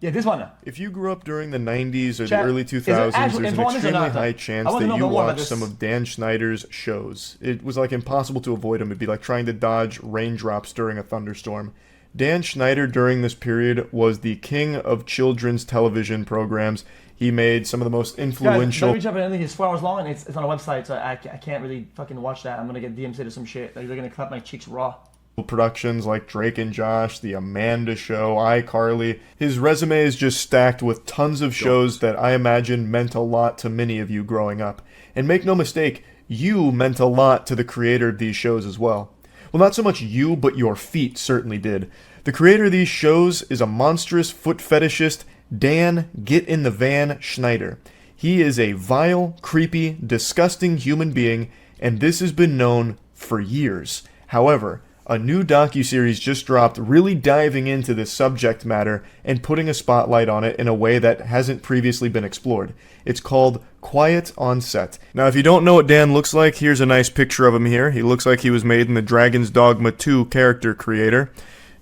Yeah, this one. If you grew up during the 90s or the Chat, early is it 2000s, actual there's an info on this or extremely not? high chance I want to that know you more about watched this. some of Dan Schneider's shows. It was like impossible to avoid him. It'd be like trying to dodge raindrops during a thunderstorm. Dan Schneider during this period was the king of children's television programs. He made some of the most Guys, influential... don't reach up and anything. It's 4 hours long and it's on a website, so I can't really fucking watch that. I'm gonna get DM'd to some shit. Like, they're gonna clap my cheeks raw. productions like Drake and Josh, The Amanda Show, iCarly. His resume is just stacked with tons of shows that I imagine meant a lot to many of you growing up. And make no mistake, you meant a lot to the creator of these shows as well. Well, not so much you, but your feet certainly did. The creator of these shows is a monstrous foot fetishist, Dan Get in the Van Schneider. He is a vile, creepy, disgusting human being, and this has been known for years. However, a new docuseries just dropped really diving into this subject matter and putting a spotlight on it in a way that hasn't previously been explored. It's called Quiet on Set. Now, if you don't know what Dan looks like, here's a nice picture of him here. He looks like he was made in the Dragon's Dogma 2 character creator.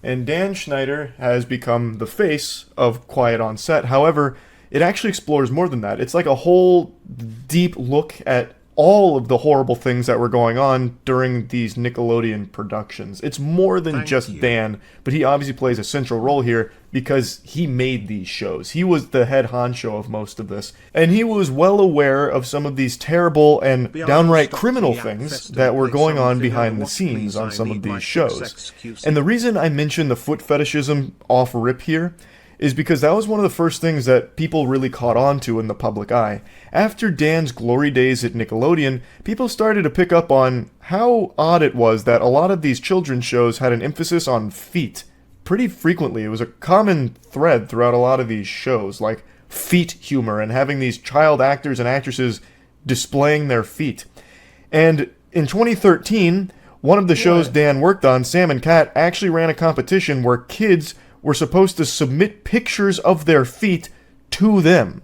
And Dan Schneider has become the face of Quiet on Set. However, it actually explores more than that. It's like a whole deep look at all of the horrible things that were going on during these Nickelodeon productions. It's more than just Dan, but he obviously plays a central role here because he made these shows. He was the head honcho of most of this, and he was well aware of some of these terrible and downright criminal things that were going on behind the scenes on some of these shows. And the reason I mention the foot fetishism off rip here is because that was one of the first things that people really caught on to in the public eye. After Dan's glory days at Nickelodeon, people started to pick up on how odd it was that a lot of these children's shows had an emphasis on feet. Pretty frequently, it was a common thread throughout a lot of these shows, like feet humor and having these child actors and actresses displaying their feet. And in 2013, one of the shows Dan worked on, Sam and Cat, actually ran a competition where kids were supposed to submit pictures of their feet to them.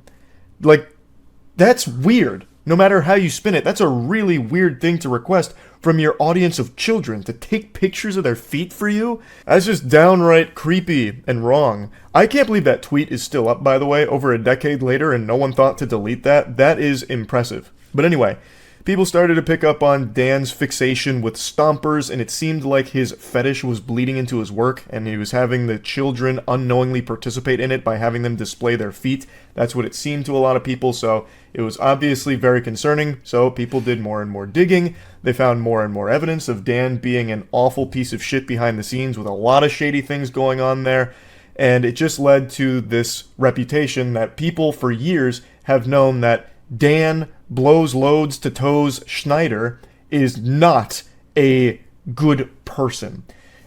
Like, that's weird. No matter how you spin it, that's a really weird thing to request from your audience of children, to take pictures of their feet for you. That's just downright creepy and wrong. I can't believe that tweet is still up, by the way, over a decade later, and no one thought to delete that. That is impressive. But anyway, people started to pick up on Dan's fixation with stompers, and it seemed like his fetish was bleeding into his work, and he was having the children unknowingly participate in it by having them display their feet. That's what it seemed to a lot of people, so it was obviously very concerning, so people did more and more digging. They found more and more evidence of Dan being an awful piece of shit behind the scenes with a lot of shady things going on there, and it just led to this reputation that people for years have known that Dan blows loads to toes Schneider is not a good person.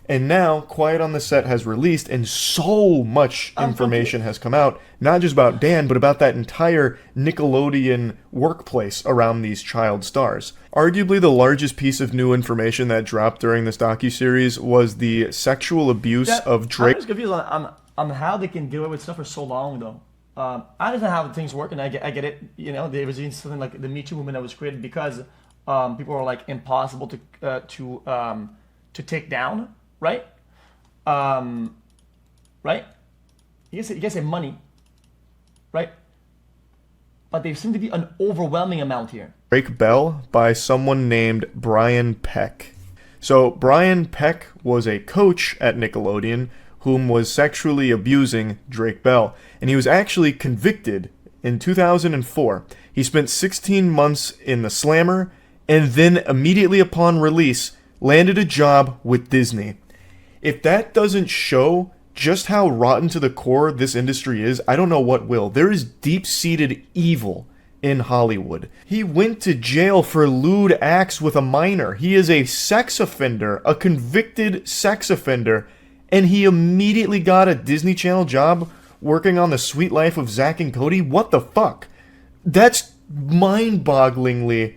And now Quiet on the Set has released, and so much information has come out, not just about Dan, but about that entire Nickelodeon workplace around these child stars. Arguably the largest piece of new information that dropped during this docuseries was the sexual abuse of Drake. I'm just confused on how they can get away with stuff for so long, though. I understand how things work, and I get it. You know, there was even something like the Me Too movement that was created because people were like impossible to take down, right? Right? You guys say money, right? But there seems to be an overwhelming amount here. Drake Bell by someone named Brian Peck. So Brian Peck was a coach at Nickelodeon whom was sexually abusing Drake Bell, and he was actually convicted in 2004. He spent 16 months in the slammer, and then immediately upon release, landed a job with Disney. If that doesn't show just how rotten to the core this industry is, I don't know what will. There is deep-seated evil in Hollywood. He went to jail for lewd acts with a minor. He is a sex offender, a convicted sex offender, and he immediately got a Disney Channel job working on The Sweet Life of Zack and Cody? What the fuck? That's mind-bogglingly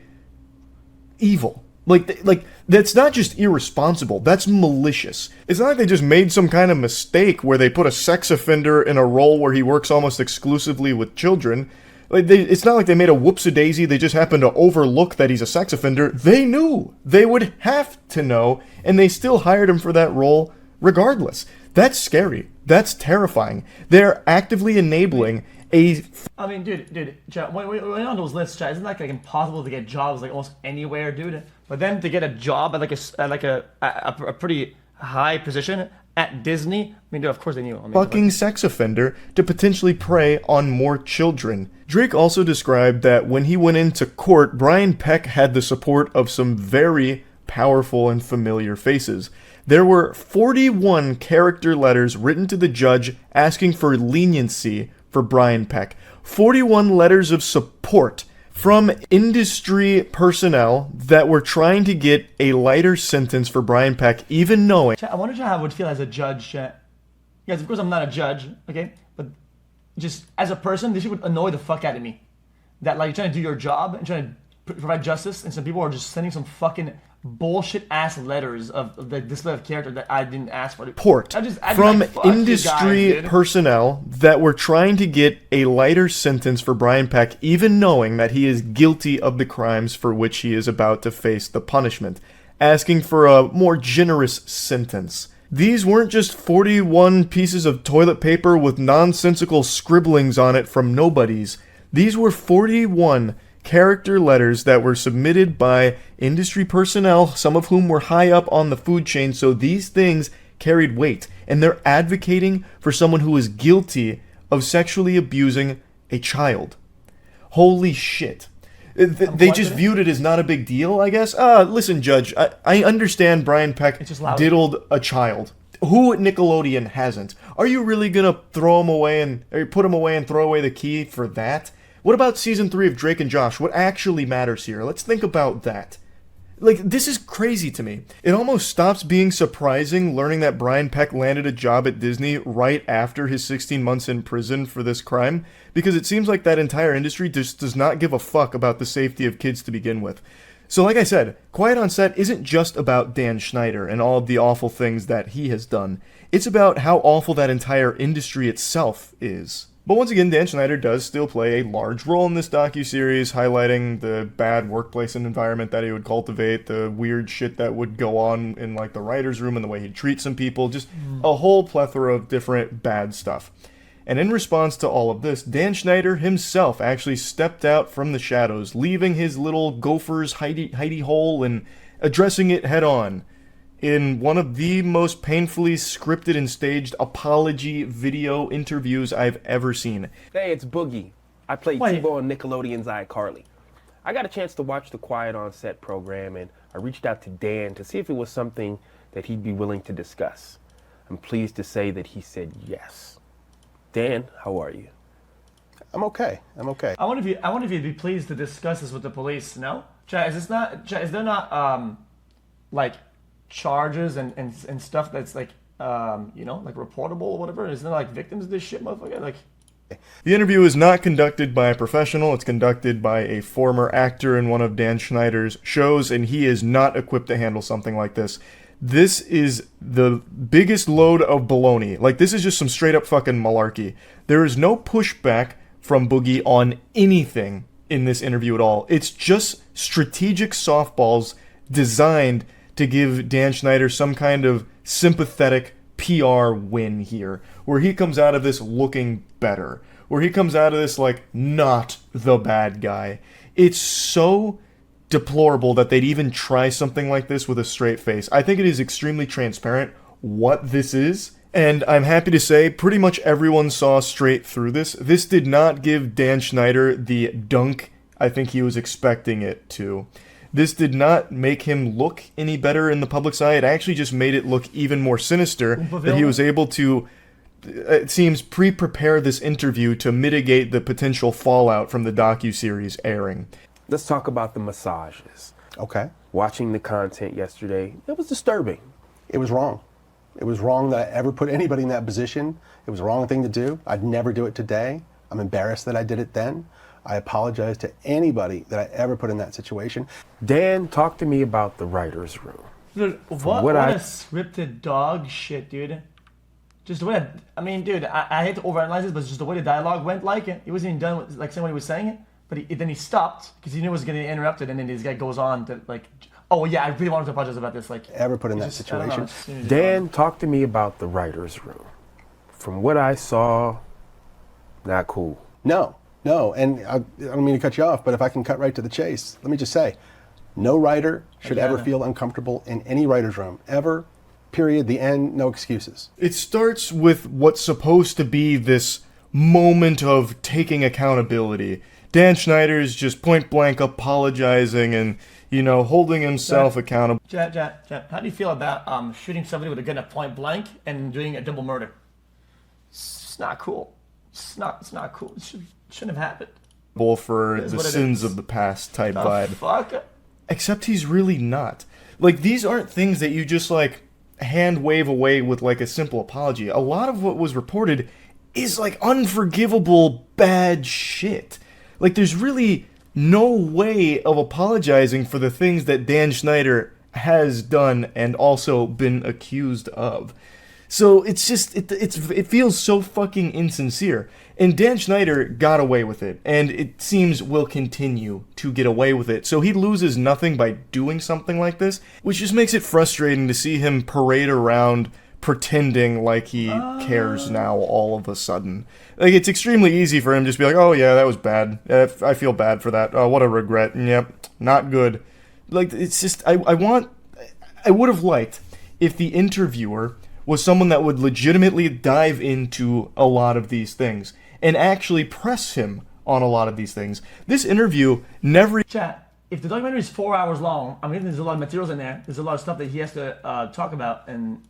evil. Like that's not just irresponsible, that's malicious. It's not like they just made some kind of mistake where they put a sex offender in a role where he works almost exclusively with children. It's not like they made a whoopsie-daisy, they just happened to overlook that he's a sex offender. They knew. They would have to know, and they still hired him for that role regardless. That's scary. That's terrifying. They're actively enabling a... I mean, dude, chat, when on those lists, chat, isn't that like impossible to get jobs like almost anywhere, dude? But then to get a job at a pretty high position at Disney, I mean, dude, of course they knew. I mean, fucking sex offender to potentially prey on more children. Drake also described that when he went into court, Brian Peck had the support of some very powerful and familiar faces. There were 41 character letters written to the judge asking for leniency for Brian Peck. 41 letters of support from industry personnel that were trying to get a lighter sentence for Brian Peck, even knowing... I wonder how I would feel as a judge, chat. Guys, of course I'm not a judge, okay? But just as a person, this shit would annoy the fuck out of me. That, like, you're trying to do your job and trying to provide justice, and some people are just sending some fucking bullshit-ass letters of the display of character that I didn't ask for. I'd from be like, fuck industry you guys, personnel that were trying to get a lighter sentence for Brian Peck, even knowing that he is guilty of the crimes for which he is about to face the punishment, asking for a more generous sentence. These weren't just 41 pieces of toilet paper with nonsensical scribblings on it from nobodies. These were 41 character letters that were submitted by industry personnel, some of whom were high up on the food chain, so these things carried weight. And they're advocating for someone who is guilty of sexually abusing a child. Holy shit. They just viewed it as not a big deal, I guess. Listen, Judge, I understand Brian Peck diddled a child. Who at Nickelodeon hasn't? Are you really gonna throw him away or put him away and throw away the key for that? What about season 3 of Drake and Josh? What actually matters here? Let's think about that. Like, this is crazy to me. It almost stops being surprising learning that Brian Peck landed a job at Disney right after his 16 months in prison for this crime, because it seems like that entire industry just does not give a fuck about the safety of kids to begin with. So like I said, Quiet on Set isn't just about Dan Schneider and all of the awful things that he has done. It's about how awful that entire industry itself is. But once again, Dan Schneider does still play a large role in this docuseries, highlighting the bad workplace and environment that he would cultivate, the weird shit that would go on in like the writer's room and the way he'd treat some people, just a whole plethora of different bad stuff. And in response to all of this, Dan Schneider himself actually stepped out from the shadows, leaving his little gopher's hidey hole and addressing it head on in one of the most painfully scripted and staged apology video interviews I've ever seen. Hey, it's Boogie. I played T-Bo on Nickelodeon's iCarly. I got a chance to watch the Quiet on Set program, and I reached out to Dan to see if it was something that he'd be willing to discuss. I'm pleased to say that he said yes. Dan, how are you? I'm okay. I wonder if you'd be pleased to discuss this with the police. No, Chad, is there not like charges and stuff that's like like reportable or whatever? Isn't there like victims of this shit, motherfucker? Like, the interview is not conducted by a professional. It's conducted by a former actor in one of Dan Schneider's shows, and he is not equipped to handle something like this. This is the biggest load of baloney. Like, this is just some straight up fucking malarkey. There is no pushback from Boogie on anything in this interview at all. It's just strategic softballs designed to give Dan Schneider some kind of sympathetic PR win here, where he comes out of this looking better, where he comes out of this like not the bad guy. It's so deplorable that they'd even try something like this with a straight face. I think it is extremely transparent what this is, and I'm happy to say pretty much everyone saw straight through this. This did not give Dan Schneider the dunk I think he was expecting it to. This did not make him look any better in the public's eye. It actually just made it look even more sinister that he was able to, it seems, pre-prepare this interview to mitigate the potential fallout from the docuseries airing. Let's talk about the massages. Okay. Watching the content yesterday, it was disturbing. It was wrong. It was wrong that I ever put anybody in that position. It was the wrong thing to do. I'd never do it today. I'm embarrassed that I did it then. I apologize to anybody that I ever put in that situation. Dan, talk to me about the writer's room. Dude, what a scripted dog shit, dude. Just the way, dude, I hate to overanalyze this, but just the way the dialogue went, like, it wasn't even done with, like, saying what he was saying it, but then he stopped, because he knew it was going to get interrupted, and then this guy goes on to, like, Oh yeah, I really wanted to apologize about this. Like, ever put in that just, I don't know, situation. Dan, talk to me about the writer's room. From what I saw, not cool. No, and I don't mean to cut you off, but if I can cut right to the chase, let me just say, no writer should ever feel uncomfortable in any writer's room, ever, period, the end, no excuses. It starts with what's supposed to be this moment of taking accountability. Dan Schneider's just point blank apologizing and, holding himself accountable. Jack, how do you feel about shooting somebody with a gun at point blank and doing a double murder? It's not cool. It's not cool. It shouldn't have happened. For the sins of the past type vibe. Fuck. Except he's really not. Like, these aren't things that you just, hand wave away with, a simple apology. A lot of what was reported is, unforgivable bad shit. There's really no way of apologizing for the things that Dan Schneider has done and also been accused of. So it's just, it feels so fucking insincere. And Dan Schneider got away with it, and it seems will continue to get away with it. So he loses nothing by doing something like this, which just makes it frustrating to see him parade around pretending like he cares now all of a sudden. It's extremely easy for him to just be like, oh yeah, that was bad. I feel bad for that. Oh, what a regret. Yep, not good. It's just, I would have liked if the interviewer was someone that would legitimately dive into a lot of these things and actually press him on a lot of these things. This interview never... Chat, if the documentary is 4 hours long, there's a lot of materials in there. There's a lot of stuff that he has to talk about, and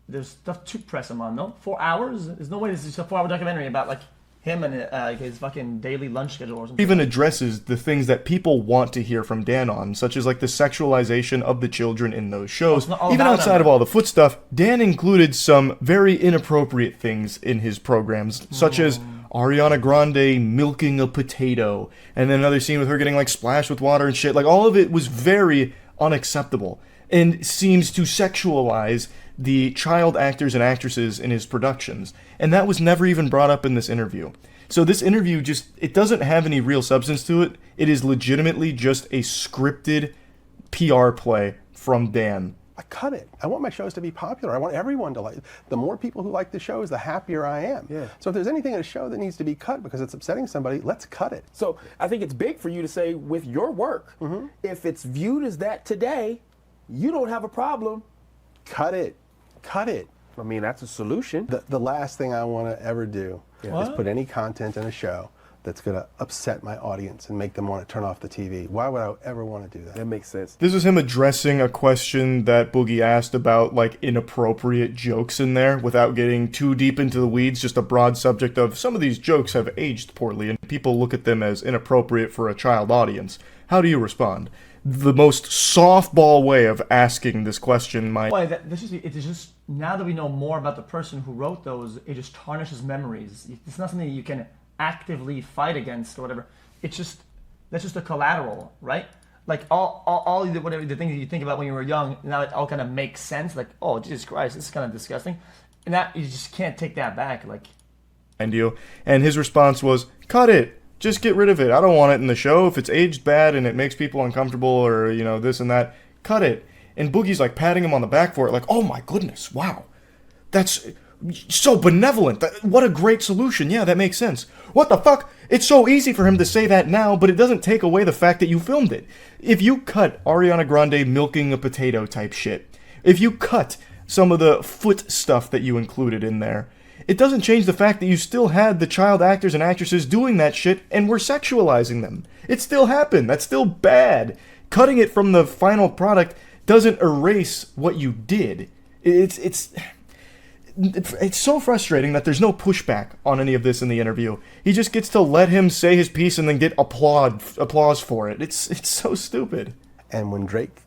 there's stuff to press him on, no? 4 hours? There's no way this is a 4-hour documentary about, him and his fucking daily lunch schedule or something. Even addresses the things that people want to hear from Dan on, such as the sexualization of the children in those shows. Even outside of all the foot stuff, Dan included some very inappropriate things in his programs, such as Ariana Grande milking a potato, and then another scene with her getting splashed with water and shit. All of it was very unacceptable and seems to sexualize the child actors and actresses in his productions. And that was never even brought up in this interview. So this interview it doesn't have any real substance to it. It is legitimately just a scripted PR play from Dan. I cut it. I want my shows to be popular. I want everyone to like. The more people who like the shows, the happier I am. Yeah. So if there's anything in a show that needs to be cut because it's upsetting somebody, let's cut it. So I think it's big for you to say with your work, if it's viewed as that today, you don't have a problem. Cut it. Cut it. That's a solution. The last thing I want to ever do is put any content in a show that's going to upset my audience and make them want to turn off the TV. Why would I ever want to do that? That makes sense. This was him addressing a question that Boogie asked about inappropriate jokes in there without getting too deep into the weeds, just a broad subject of some of these jokes have aged poorly and people look at them as inappropriate for a child audience. How do you respond? The most softball way of asking this question might... Well, it's just, now that we know more about the person who wrote those, it just tarnishes memories. It's not something you can actively fight against or whatever. That's just a collateral, right? All the things you think about when you were young, now it all kind of makes sense. Oh, Jesus Christ, this is kind of disgusting. And that, you just can't take that back. And his response was, cut it. Just get rid of it. I don't want it in the show. If it's aged bad and it makes people uncomfortable or, this and that, cut it. And Boogie's patting him on the back for it, oh my goodness, wow. That's so benevolent. What a great solution. Yeah, that makes sense. What the fuck? It's so easy for him to say that now, but it doesn't take away the fact that you filmed it. If you cut Ariana Grande milking a potato type shit, if you cut some of the foot stuff that you included in there, it doesn't change the fact that you still had the child actors and actresses doing that shit and were sexualizing them. It still happened. That's still bad. Cutting it from the final product doesn't erase what you did. It's so frustrating that there's no pushback on any of this in the interview. He just gets to let him say his piece and then get applause for it. It's so stupid. And when Drake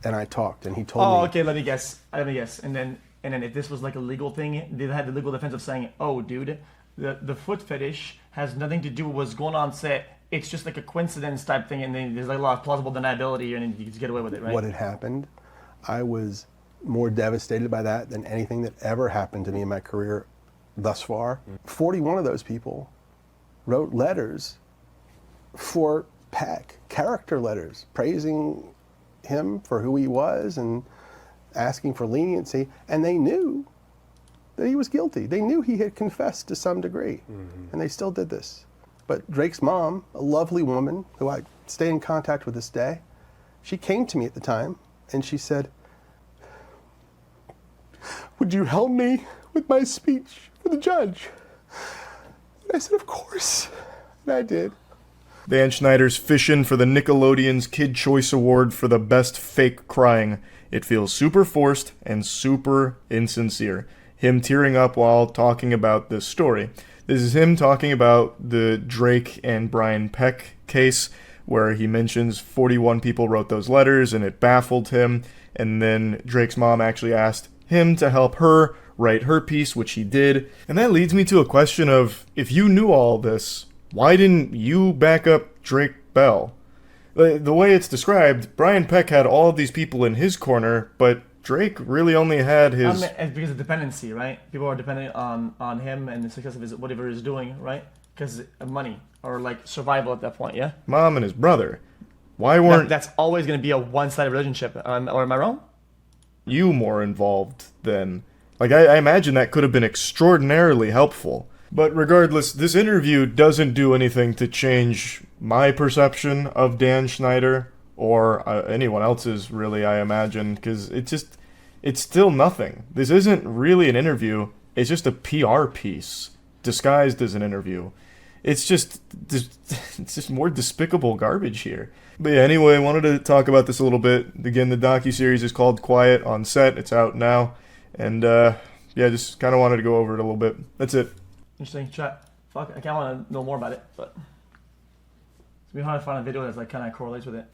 and I talked and he told me... Oh, okay, let me guess. And then if this was a legal thing, they had the legal defense of saying, oh, dude, the foot fetish has nothing to do with what's going on set. It's just a coincidence type thing, and then there's a lot of plausible deniability, and then you just get away with it, right? What had happened, I was more devastated by that than anything that ever happened to me in my career thus far. 41 of those people wrote letters for Peck, character letters, praising him for who he was and asking for leniency, and they knew that he was guilty. They knew he had confessed to some degree, and they still did this. But Drake's mom, a lovely woman who I stay in contact with this day, she came to me at the time and she said, "Would you help me with my speech for the judge?" And I said, "Of course." And I did. Dan Schneider's fishing for the Nickelodeon's Kid Choice Award for the best fake crying. It feels super forced and super insincere. Him tearing up while talking about this story. This is him talking about the Drake and Brian Peck case, where he mentions 41 people wrote those letters and it baffled him. And then Drake's mom actually asked him to help her write her piece, which he did. And that leads me to a question of, if you knew all this, why didn't you back up Drake Bell? The way it's described, Brian Peck had all of these people in his corner, but Drake really only had his... it's because of dependency, right? People are dependent on him and the success of his whatever he's doing, right? Because of money or like survival at that point, yeah? Mom and his brother. Why weren't... That's always going to be a one-sided relationship, or am I wrong? You more involved than... Like, I imagine that could have been extraordinarily helpful. But regardless, this interview doesn't do anything to change my perception of Dan Schneider, or anyone else's, really, I imagine, because it's still nothing. This isn't really an interview, it's just a PR piece, disguised as an interview. It's just more despicable garbage here. But yeah, anyway, I wanted to talk about this a little bit. Again, the docuseries is called Quiet on Set, it's out now, and yeah, just kind of wanted to go over it a little bit. That's it. Interesting chat. Fuck, I kind of want to know more about it, but it's gonna be hard to find a video that's like kind of correlates with it.